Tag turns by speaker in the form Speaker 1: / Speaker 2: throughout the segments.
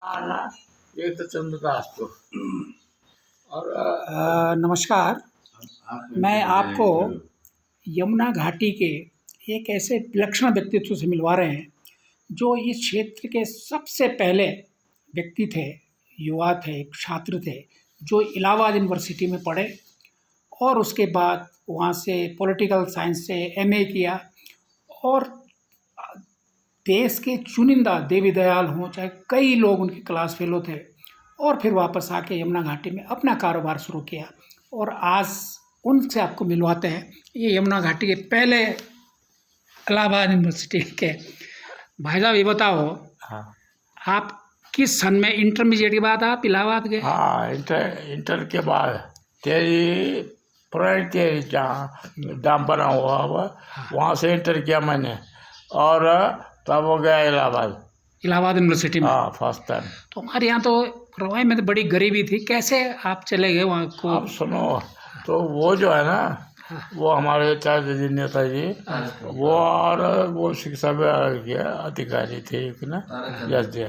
Speaker 1: हाँ ना, एक तो चंद्रदास को और
Speaker 2: नमस्कार। मैं आपको यमुना घाटी के एक ऐसे विलक्षण व्यक्तित्व से मिलवा रहे हैं जो इस क्षेत्र के सबसे पहले व्यक्ति थे, युवा थे, छात्र थे, जो इलाहाबाद यूनिवर्सिटी में पढ़े और उसके बाद वहाँ से पॉलिटिकल साइंस से एमए किया और देश के चुनिंदा देवी दयाल हों, चाहे कई लोग उनकी क्लास फेलो थे, और फिर वापस आके यमुना घाटी में अपना कारोबार शुरू किया। और आज उनसे आपको मिलवाते हैं। ये यमुना घाटी के पहले इलाहाबाद यूनिवर्सिटी के भाई साहब, ये बताओ,
Speaker 1: हाँ
Speaker 2: आप किस सन में इंटरमीडिएट के बाद आप इलाहाबाद गए?
Speaker 1: हाँ, इंटर के बाद तेरी पुरानी तेरी जहाँ डैम बना हुआ वहाँ से इंटर किया मैंने और तब हो गया
Speaker 2: इलाहाबाद यूनिवर्सिटी में।
Speaker 1: हाँ, फर्स्ट टाइम।
Speaker 2: तो हमारे यहाँ तो रवाई में तो बड़ी गरीबी थी, कैसे आप चले गए वहाँ को?
Speaker 1: अब सुनो, तो वो जो है ना, वो हमारे चाचा जी, नेताजी, वो और वो शिक्षा विभाग के अधिकारी थे एक ना, यस जी,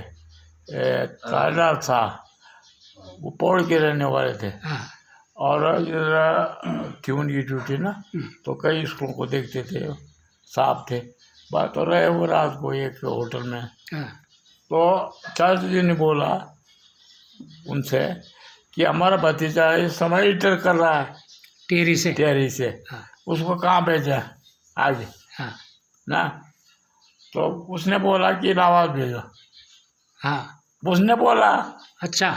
Speaker 1: तारनाथ था, वो पौड़ के रहने वाले थे।
Speaker 2: हाँ।
Speaker 1: और इधर थी उनकी ड्यूटी ना, तो कई स्कूलों को देखते थे, साहब थे। बात तो रहे वो रात को एक होटल में,
Speaker 2: हाँ।
Speaker 1: तो चाचा जी ने बोला उनसे कि हमारा भतीजा इस समय इंटर कर रहा है टेरी से,
Speaker 2: हाँ।
Speaker 1: उसको कहाँ भेजा आज?
Speaker 2: हाँ।
Speaker 1: ना, तो उसने बोला कि इलाहाबाद भेजो।
Speaker 2: हाँ।
Speaker 1: उसने बोला
Speaker 2: अच्छा,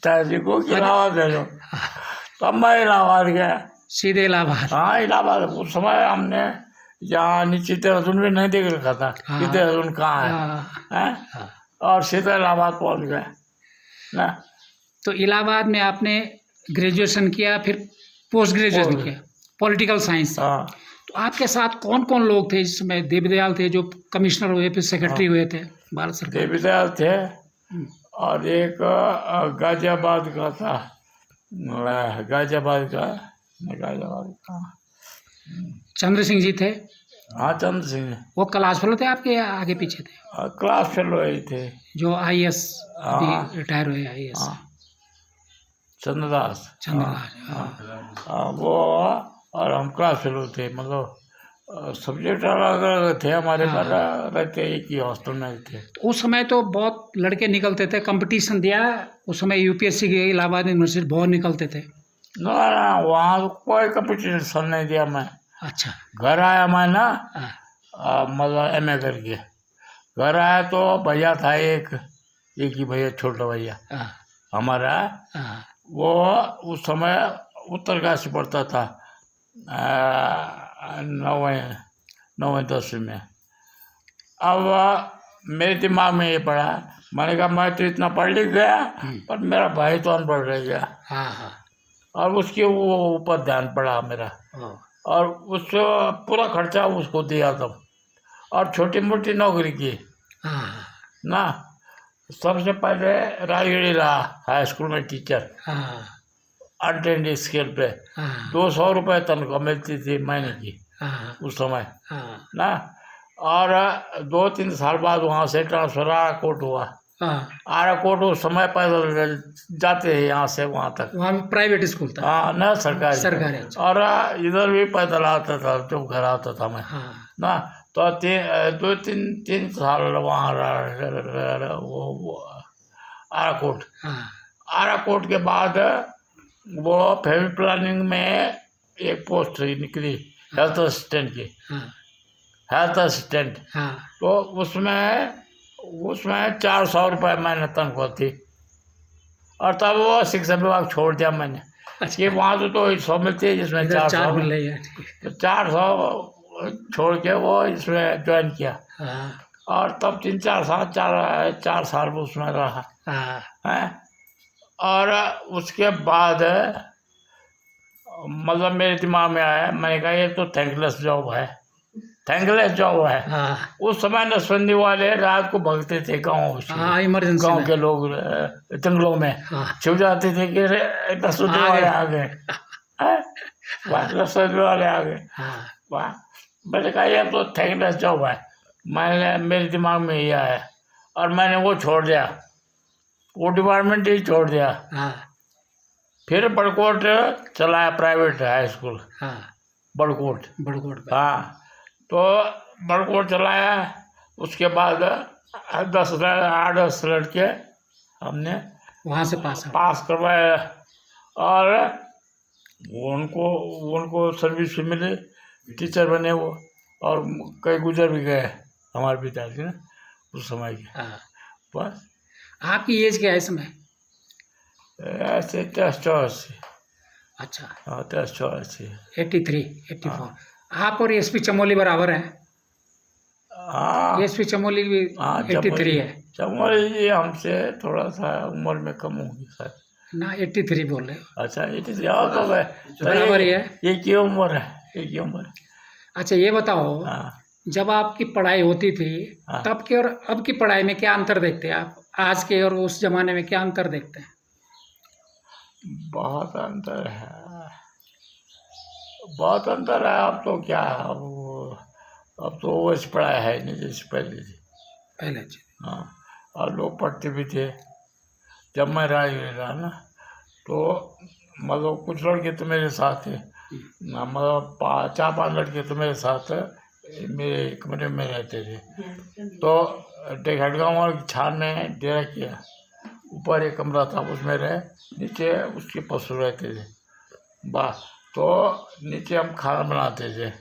Speaker 1: चाचा जी को कि इलाहाबाद भेजो। तब मैं इलाहाबाद गया,
Speaker 2: सीधे इलाहाबाद।
Speaker 1: हाँ इलाहाबाद। उस समय हमने यहाँ नीचे देहरादून भी नहीं देख रखा था कि देहरादून कहाँ है, हैं? और सीधा इलाहाबाद पहुँच गए ना।
Speaker 2: तो इलाहाबाद में आपने ग्रेजुएशन किया, फिर पोस्ट ग्रेजुएशन किया पॉलिटिकल साइंस।
Speaker 1: हाँ,
Speaker 2: तो आपके साथ कौन कौन लोग थे इस समय? देवीदयाल थे जो कमिश्नर हुए, फिर सेक्रेटरी हुए थे भारत सरकार।
Speaker 1: देवीदयाल थे और एक गाजियाबाद का था, गाजियाबाद का
Speaker 2: चंद्र सिंह जी थे।
Speaker 1: हाँ, चंद्र सिंह।
Speaker 2: वो क्लास फेलो थे आपके या आगे पीछे थे?
Speaker 1: क्लास फेलो ही थे,
Speaker 2: जो आईएएस
Speaker 1: हाँ,
Speaker 2: रिटायर हुए आईएएस।
Speaker 1: हाँ, चंद्रदास।
Speaker 2: हाँ।
Speaker 1: वो और हम क्लास फेलो थे, मतलब सब्जेक्ट अलग अलग थे हमारे, पर रहते एक ही हॉस्टल में थे।
Speaker 2: तो उस समय तो बहुत लड़के निकलते थे, कंपटीशन दिया उस समय यूपीएससी के, इलाहाबाद यूनिवर्सिटी बहुत निकलते थे।
Speaker 1: ना ना, वहाँ कोई कंपटीशन नहीं दिया मैं।
Speaker 2: अच्छा।
Speaker 1: घर आया मैं ना, मतलब एमए करके घर आया तो भैया था एक ही भैया, छोटा भैया हमारा, वो उस समय उत्तरकाशी पढ़ता था, 9वीं 10वीं में। अब मेरे दिमाग में ये पड़ा, मैंने कहा मैं तो इतना पढ़ लिख गया, पर मेरा भाई तो अनपढ़ रह गया। और उसके वो ऊपर ध्यान पड़ा मेरा, और उस पूरा खर्चा उसको दिया तब, और छोटी मोटी नौकरी की ना। सबसे पहले राजगढ़ी रहा हाई स्कूल में टीचर, अनट्रेंड स्केल पे 200 रुपये तनख्वाह मिलती थी महीने की उस समय ना। और 2-3 साल बाद वहाँ से ट्रांसफर आराकोट हुआ। आराकोट उस समय पैदल जाते हैं यहाँ से वहाँ तक,
Speaker 2: वहाँ प्राइवेट स्कूल था।
Speaker 1: हाँ ना, सरकारी। और इधर भी पैदल आता था जब घर आता था मैं ना। तो 3 साल वहाँ वो आराकोट के बाद वो फैमिली प्लानिंग में एक पोस्ट निकली, हेल्थ असिस्टेंट की, हेल्थ असिस्टेंट। तो उसमें 400 रुपये महीने तनख्वाह थी। और तब वो शिक्षा विभाग छोड़ दिया मैंने। ये वहाँ तो 100 मिलती है, जिसमें 400
Speaker 2: मिल रही है।
Speaker 1: तो 400 छोड़ के वो इसमें ज्वाइन किया। और तब 4 साल उसमें रहा है। और उसके बाद मतलब मेरे दिमाग में आया, मैंने कहा ये तो थैंकलेस जॉब है। उस समय नसबंदी वाले रात को भगते थे गाँव के लोग जंगलों में छुप जाते थे कि नसबंदी वाले आ गए, नसबंदी वाले आ गए। मैंने कहा ये तो थैंकलेस जॉब है, मेरे दिमाग में ये आया और मैंने वो छोड़ दिया वो डिपार्टमेंट ही छोड़ दिया।
Speaker 2: हाँ
Speaker 1: फिर बड़कोट चलाया, प्राइवेट हाई स्कूल
Speaker 2: हाँ
Speaker 1: बड़कोट।
Speaker 2: बड़कोट पे।
Speaker 1: हाँ, तो बड़कोट चलाया। उसके बाद 8-10 लड़के हमने
Speaker 2: वहाँ से पास आउट।
Speaker 1: पास करवाया, और उनको उनको सर्विस भी मिली, टीचर बने वो, और कई गुजर भी गए हमारे पिताजी ना उस समय के।
Speaker 2: हाँ,
Speaker 1: बस
Speaker 2: आपकी एज क्या है इस समय?
Speaker 1: ऐसे 83-84।
Speaker 2: अच्छा,
Speaker 1: हाँ, 83-84।
Speaker 2: 83, 84। आप और एसपी चमोली बराबर हैं?
Speaker 1: हाँ
Speaker 2: एसपी चमोली भी
Speaker 1: हाँ,
Speaker 2: 83 है
Speaker 1: चमोली जी हमसे थोड़ा सा उम्र में कम होगी सर।
Speaker 2: ना, 83 बोल रहे हो?
Speaker 1: अच्छा, 83 और तो
Speaker 2: बराबर ही है।
Speaker 1: ये की उम्र है, ये की उम्र है।
Speaker 2: अच्छा, ये बताओ,
Speaker 1: हाँ
Speaker 2: जब आपकी पढ़ाई होती थी
Speaker 1: हाँ।
Speaker 2: तब की और अब की पढ़ाई में क्या अंतर देखते हैं आप? आज के और उस जमाने में क्या अंतर देखते हैं?
Speaker 1: बहुत अंतर है, बहुत अंतर है। अब तो क्या, अब तो वैसे पढ़ाई है नहीं जैसे पहले थी।
Speaker 2: पहले जी।
Speaker 1: हाँ, और लोग पढ़ते भी थे। जब मैं राजगीर रहा ना, तो मतलब कुछ लड़के तो मेरे साथ थे ना, मतलब 4-5 लड़के तो मेरे साथ मेरे कमरे में रहते थे। तो डेघाटगांव और छान में डेरा किया। ऊपर एक कमरा था, उसमें रहे, नीचे उसके पशु रहते थे। बस, तो नीचे हम खाना बनाते थे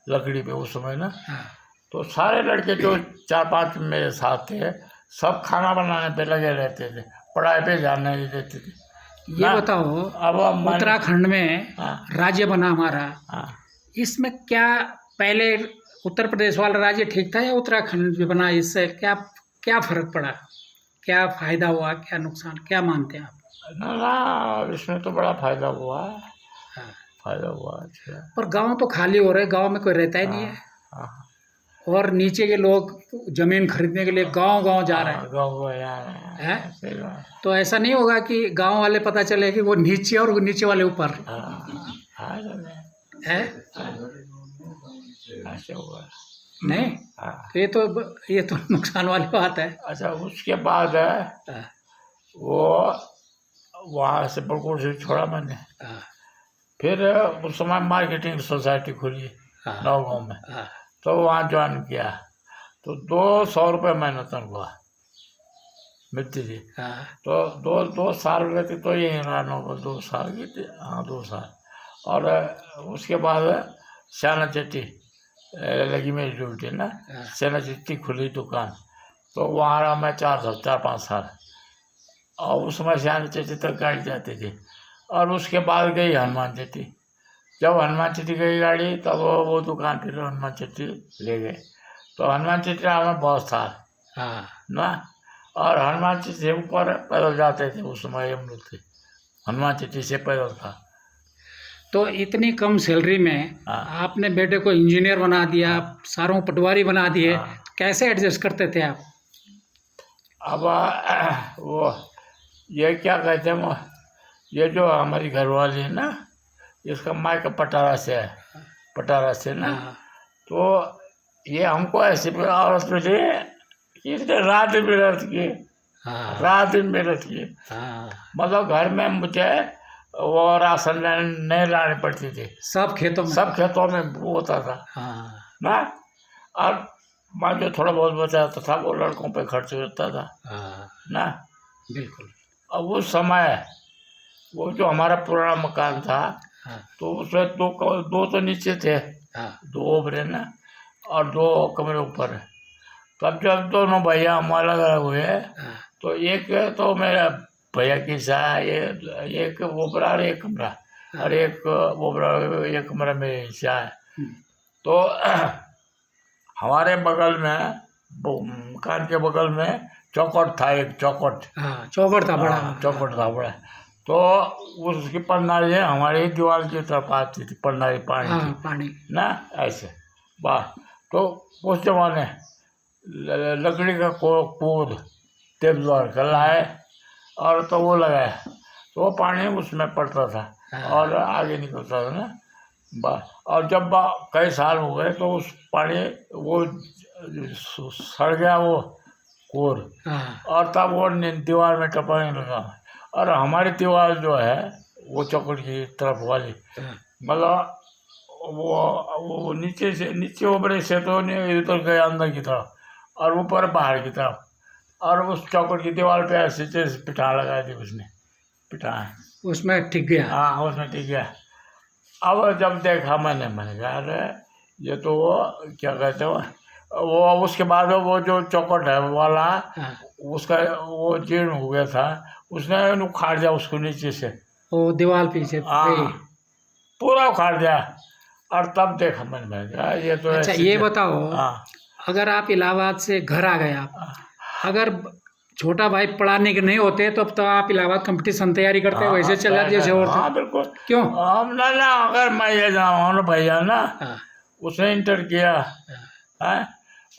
Speaker 1: लकड़ी पे उस समय ना।
Speaker 2: हाँ,
Speaker 1: तो सारे लड़के जो 4-5 मेरे साथ थे, सब खाना बनाने पे लगे रहते थे, पढ़ाई पे ध्यान नहीं देते थे
Speaker 2: ये
Speaker 1: ना।
Speaker 2: बताओ,
Speaker 1: अब
Speaker 2: उत्तराखंड में
Speaker 1: हाँ
Speaker 2: राज्य बना हमारा,
Speaker 1: हाँ।
Speaker 2: इसमें क्या पहले उत्तर प्रदेश वाला राज्य ठीक था या उत्तराखंड जो बना, इससे क्या क्या फर्क पड़ा? क्या फायदा हुआ, क्या नुकसान, क्या मानते हैं आप?
Speaker 1: ना ना, इसमें तो बड़ा फायदा हुआ,
Speaker 2: हाँ,
Speaker 1: फायदा हुआ। अच्छा।
Speaker 2: पर गांव तो खाली हो रहे, गांव में कोई रहता ही नहीं है,
Speaker 1: हाँ
Speaker 2: और नीचे के लोग जमीन खरीदने के लिए गांव गांव जा रहे
Speaker 1: हाँ,
Speaker 2: हैं।
Speaker 1: गाँव को यार
Speaker 2: हैं?
Speaker 1: सही बात।
Speaker 2: तो ऐसा नहीं होगा कि गांव वाले पता चले कि वो नीचे और वो नीचे वाले ऊपर
Speaker 1: हाँ हाँ,
Speaker 2: है?
Speaker 1: ऐसे हुआ।
Speaker 2: नहीं,
Speaker 1: हाँ।
Speaker 2: तो ये तो नुकसान वाली बात है।
Speaker 1: अच्छा, उसके बाद
Speaker 2: हाँ,
Speaker 1: वो वहाँ से बड़कोट से छोड़ा मैंने।
Speaker 2: हाँ,
Speaker 1: फिर उस समय मार्केटिंग सोसाइटी खुली
Speaker 2: हाँ,
Speaker 1: नौगांव में,
Speaker 2: हाँ,
Speaker 1: तो वहाँ ज्वाइन किया। तो 200 रुपये महीना तनख्वाह मिलती थी।
Speaker 2: हाँ,
Speaker 1: तो 2 साल रहती तो यही रहा नौगांव, 2 साल की थी। हाँ, 2 साल। और उसके बाद श्याना चट्टी लगी मेरी ड्यूटी ना,
Speaker 2: हाँ।
Speaker 1: श्याना चट्टी खुली दुकान, तो वहाँ रहा मैं 4-5 साल। और उस समय श्याना चट्टी तक गाड़ी जाती थी। और उसके बाद गई हनुमान चट्टी। जब हनुमान चट्टी गई गाड़ी, तब वो दुकान फिर हनुमान चट्टी ले गए। तो हनुमान चट्टी रहा मैं बहुत साल
Speaker 2: हाँ,
Speaker 1: ना। और हनुमान चट्टी से ऊपर पैदल जाते थे उस समय, हम लोग थे हनुमान चट्टी से पैदल था।
Speaker 2: तो इतनी कम सैलरी में
Speaker 1: हाँ।
Speaker 2: आपने बेटे को इंजीनियर बना दिया, सारों पटवारी बना दिए,
Speaker 1: हाँ।
Speaker 2: कैसे एडजस्ट करते थे आप?
Speaker 1: अब वो ये क्या कहते हैं वो, ये जो हमारी घरवाली है ना, इसका मायका पटारा से है, पटारा से ना।
Speaker 2: हाँ,
Speaker 1: तो ये हमको ऐसी औरत मिली कि इसने रात दिन मेहनत की,
Speaker 2: हाँ,
Speaker 1: रात दिन मेहनत की।
Speaker 2: हाँ,
Speaker 1: मतलब घर में मुझे वो राशन नहीं लानी पड़ती थी,
Speaker 2: सब खेतों में।
Speaker 1: सब खेतों में वो होता था
Speaker 2: हाँ,
Speaker 1: ना। और मैं जो थोड़ा बहुत बचाता था वो लड़कों पे खर्च करता था
Speaker 2: हाँ,
Speaker 1: ना।
Speaker 2: बिल्कुल।
Speaker 1: अब उस समय वो जो हमारा पुराना मकान था,
Speaker 2: हाँ,
Speaker 1: तो उसमें दो तो नीचे थे,
Speaker 2: हाँ,
Speaker 1: 2 ओबरे ना, और 2 कमरे ऊपर। तब जब दोनों भैया हम अलग अलग हुए,
Speaker 2: हाँ,
Speaker 1: तो एक तो मेरा भैया की सा ये एक ओबरा और एक कमरा, और एक ओबरा एक कमरा मेरे हिस्सा है। तो हमारे बगल में मकान के बगल में चौखट था, एक चौखट।
Speaker 2: हाँ, चौखट था बड़ा।
Speaker 1: हाँ, चौखट था बड़ा। तो उसकी पन्नारी हमारे दीवार की तरफ आती थी, पन्नारी पानी
Speaker 2: हाँ,
Speaker 1: की
Speaker 2: पानी।
Speaker 1: ना, ऐसे वाह। तो उस जमाने लकड़ी का कूद तेबद्वार का लाए, और तो वो लगाया, तो वो पानी उसमें पड़ता था और आगे निकलता था ना। बस, और जब कई साल हो गए तो उस पानी वो सड़ गया, वो कोर,
Speaker 2: हाँ
Speaker 1: और तब वो दीवार में टपकने लगा। और हमारी दीवार जो है वो चौखट की तरफ वाली,
Speaker 2: हाँ
Speaker 1: मतलब वो नीचे ऊपरे से तो नहीं उतर गया अंदर की तरफ, और ऊपर बाहर की तरफ, और उस चौखट की दीवार पे ऐसे पिटा लगा दी उसने, पिटा।
Speaker 2: उसमें टिक गया।
Speaker 1: हाँ उसमें ठीक है। अब जब देखा मैंने कहा अरे ये तो वो क्या कहते हो, वो उसके बाद वो जो चौखट है वाला,
Speaker 2: हाँ
Speaker 1: उसका वो जीर्ण हो गया था, उसने उखाड़ दिया उसको नीचे से।
Speaker 2: वो दीवार पीछे
Speaker 1: हाँ
Speaker 2: पे।
Speaker 1: पूरा उखाड़ दिया। और तब देखा मैंने कहा ये तो
Speaker 2: अच्छा
Speaker 1: ऐसे
Speaker 2: ये बताओ,
Speaker 1: हाँ
Speaker 2: अगर आप इलाहाबाद से घर आ गए आप,
Speaker 1: हाँ,
Speaker 2: अगर छोटा भाई पढ़ाने के नहीं होते तो अब तो आप इलाहाबाद कंपटीशन तैयारी करते वैसे चल जाते जैसे और थे।
Speaker 1: हाँ बिल्कुल।
Speaker 2: क्यों?
Speaker 1: हम ना अगर मैं ये जाऊँ भैया ना,
Speaker 2: हाँ
Speaker 1: उसने इंटर किया
Speaker 2: हाँ
Speaker 1: है,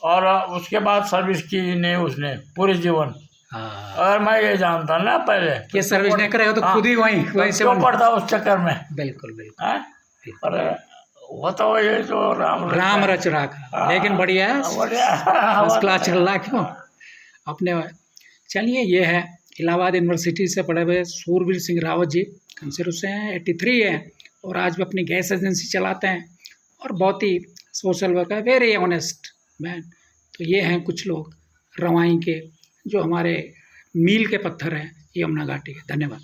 Speaker 1: और उसके बाद सर्विस की नहीं उसने पूरे जीवन।
Speaker 2: हाँ।
Speaker 1: अगर मैं ये जानता ना पहले
Speaker 2: ये सर्विस नहीं करे हो तो
Speaker 1: हाँ,
Speaker 2: खुद ही वहीं से
Speaker 1: क्यों पड़ता उस चक्कर में।
Speaker 2: बिल्कुल बिल्कुल।
Speaker 1: हैं? पर वो तो ये जो
Speaker 2: राम रच रखा, लेकिन बढ़िया है, फर्स्ट क्लास चल रहा है। क्यों अपने चलिए, ये है इलाहाबाद यूनिवर्सिटी से पढ़े हुए सूरवीर सिंह रावत जी, कंसिडर से हैं, 83 है, और आज भी अपनी गैस एजेंसी चलाते हैं, और बहुत ही सोशल वर्क है, वेरी ऑनेस्ट मैन। तो ये हैं कुछ लोग रवाई के, जो हमारे मील के पत्थर हैं यमुना घाटी के। धन्यवाद।